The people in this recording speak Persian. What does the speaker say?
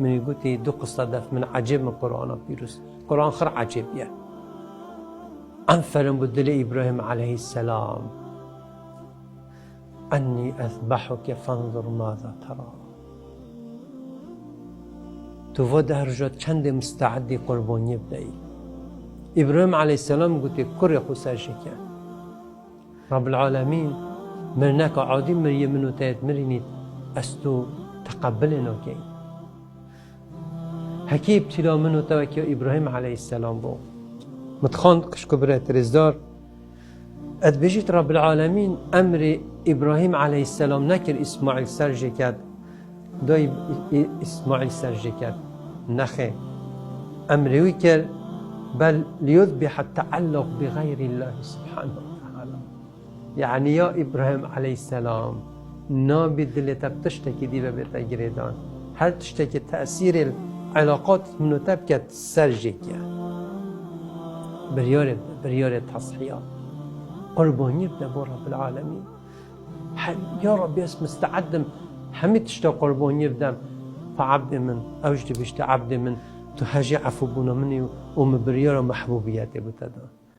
من قلتي دو قصة دف من عجيب من القرآن بيروس القرآن خر عجيب يا أنفرم بدل إبراهيم عليه السلام أني أذبحك فانظر ماذا ترى تو درجات چند مستعدی قربانی بدهی إبراهيم عليه السلام قلت كري خساشك رب العالمين مرناك عادي مريم منو تايت مرينيت أستو تقبلنا كي هكي ابتلا منو توكي إبراهيم عليه السلام بو متخان كشكو برات رزدار أدبجيت رب العالمين أمر إبراهيم عليه السلام نكر إسماعيل سرجكات داي إسماعيل سرجكات نخي أمر ويكر بل ليذبح التعلق بغير الله سبحانه وتعالى يعني يا إبراهيم عليه السلام نابي دلتا بتشتكي دي ببيتا جريدان هل تشتكي تأثير العلاقات منو تبكت سرجك بريار تصحيح قرباني بدبو رب العالمين يا رب يس مستعدم همي تشتا قرباني بدم فعبد من أوجد بشتا عبد من تهجي عفو بنا مني ومبريار محبوبياتي بتدا